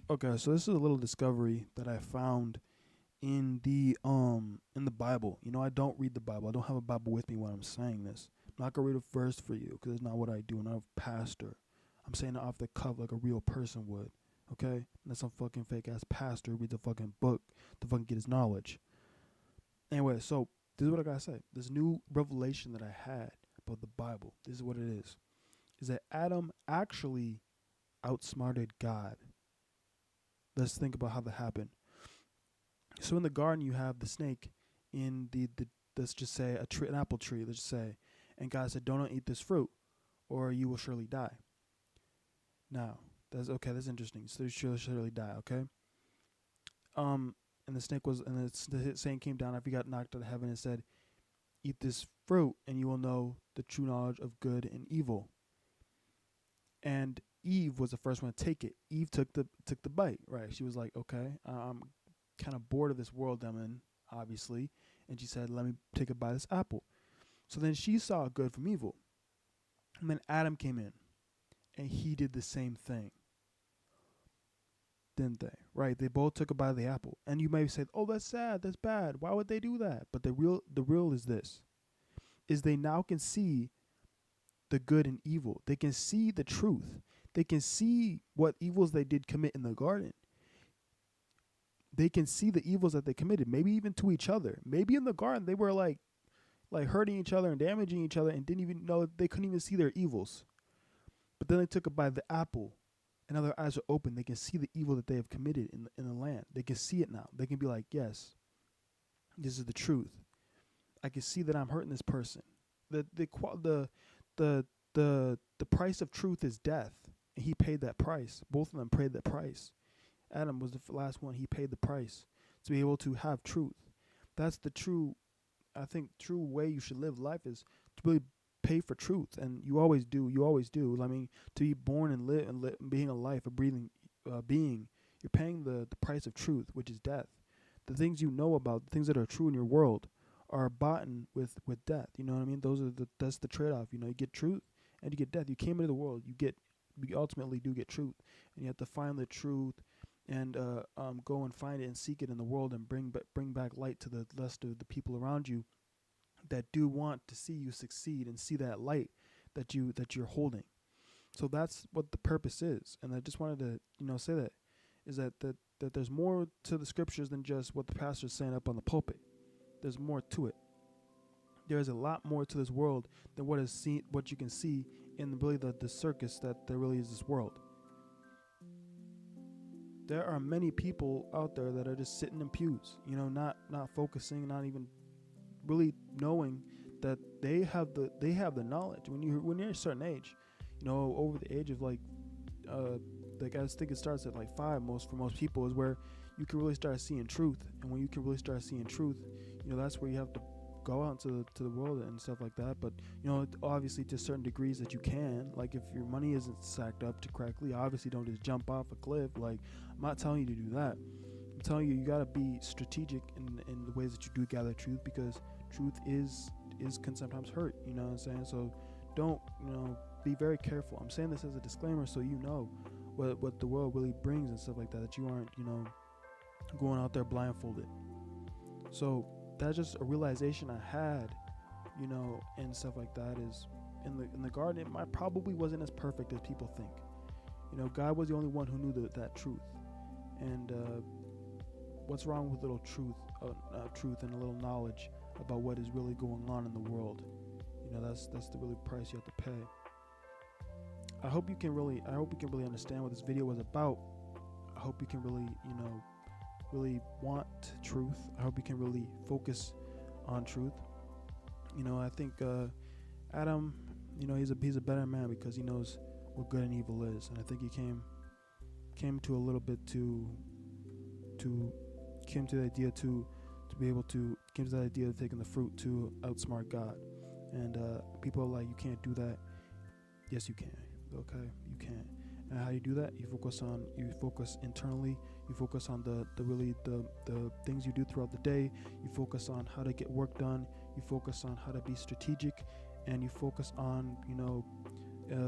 Okay, so this is a little discovery that I found in the Bible. You know, I don't read the Bible. I don't have a Bible with me when I'm saying this. I'm not gonna read a verse for you because it's not what I do. I'm not a pastor. I'm saying it off the cuff like a real person would. Okay, not some fucking fake ass pastor who reads a fucking book to fucking get his knowledge. Anyway, so this is what I gotta say. This new revelation that I had about the Bible. This is what it is. Is that Adam actually outsmarted God. Let's think about how that happened. So in the garden, you have the snake in the let's just say a tree, an apple tree. Let's just say, and God said, "Don't eat this fruit, or you will surely die." Now that's okay. That's interesting. So you surely die. Okay. And the snake was, and the saying came down after he got knocked out of heaven and said, "Eat this fruit, and you will know the true knowledge of good and evil." And Eve was the first one to take it. Eve took the bite. Right. She was like, "Okay, I'm kind of bored of this world I'm in, obviously." And she said, "Let me take a bite of this apple." So then she saw good from evil. And then Adam came in and he did the same thing, didn't they? Right? They both took a bite of the apple. And you may say, "Oh, that's sad, that's bad. Why would they do that?" But the real is this, is they now can see the good and evil. They can see the truth. They can see what evils they did commit in the garden. They can see the evils that they committed, maybe even to each other. Maybe in the garden they were like hurting each other and damaging each other and didn't even know, they couldn't even see their evils. But then they took a bite of the apple and now their eyes are open. They can see the evil that they have committed in the land. They can see it now. They can be like, yes, this is the truth. I can see that I'm hurting this person. The the price of truth is death, and he paid that price. Both of them paid that price. Adam was the last one. He paid the price to be able to have truth. That's the true, I think, true way you should live life, is to really pay for truth, and you always do. You always do. I mean, to be born and live and being a life, a breathing being, you're paying the price of truth, which is death. The things you know about, the things that are true in your world, are bought with death. You know what I mean? That's the trade off. You know, you get truth and you get death. You came into the world, you ultimately do get truth, and you have to find the truth and go and find it and seek it in the world and bring back light to the rest of the people around you that do want to see you succeed and see that light that you're holding. So that's what the purpose is. And I just wanted to, say that, is that there's more to the scriptures than just what the pastor's saying up on the pulpit. There's more to it. There's a lot more to this world than what you can see in really the circus that there really is this world. There are many people out there that are just sitting in pews, not focusing, not even really knowing that they have the knowledge. When you're a certain age, over the age of like I think it starts at like 5, for most people, is where you can really start seeing truth. And when you can really start seeing truth, that's where you have to go out to the world and stuff like that. But obviously to certain degrees that you can, like if your money isn't stacked up to correctly, obviously don't just jump off a cliff. Like, I'm not telling you to do that. I'm telling you got to be strategic in the ways that you do gather truth, because truth can sometimes hurt. You know what I'm saying? So don't, be very careful. I'm saying this as a disclaimer so you know what the world really brings and stuff like that, that you aren't, going out there blindfolded. So that's just a realization I had, and stuff like that, is in the garden, it probably wasn't as perfect as people think. God was the only one who knew that truth. And what's wrong with little truth and a little knowledge about what is really going on in the world? That's the really price you have to pay. I hope you can really understand what this video was about. I hope you can really, really want truth. I hope you can really focus on truth. I think Adam, he's a better man because he knows what good and evil is, and I think he came to a little bit to came to the idea to be able to came to the idea of taking the fruit to outsmart God. And people are like, you can't do that. Yes, you can. Okay, you can. And how you do that? You focus internally. You focus on the things you do throughout the day. You focus on how to get work done. You focus on how to be strategic, and you focus on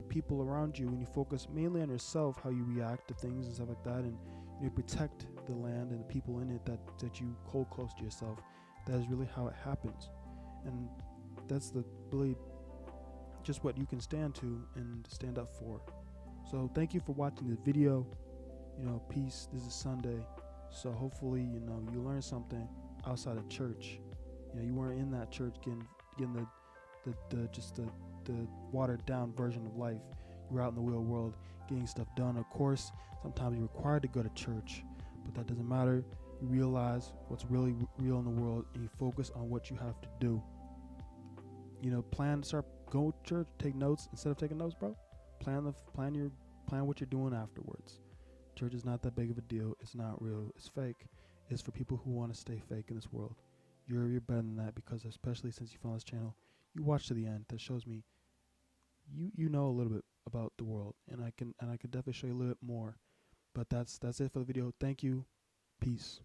people around you, and you focus mainly on yourself, how you react to things and stuff like that. And you protect the land and the people in it that you hold close to yourself. That is really how it happens, and that's the really just what you can stand to and stand up for. So thank you for watching this video. Peace. This is Sunday, so hopefully you learn something outside of church. You weren't in that church getting the watered down version of life. You're out in the real world getting stuff done. Of course, sometimes you're required to go to church, but that doesn't matter. You realize what's really real in the world, and you focus on what you have to do. Start go to church, take notes instead of taking notes, bro. Plan what you're doing afterwards. Church is not that big of a deal. It's not real. It's fake. It's for people who want to stay fake in this world. You're better than that, because especially since you found this channel, you watch to the end. That shows me you know a little bit about the world, and I can definitely show you a little bit more. But that's it for the video. Thank you. Peace.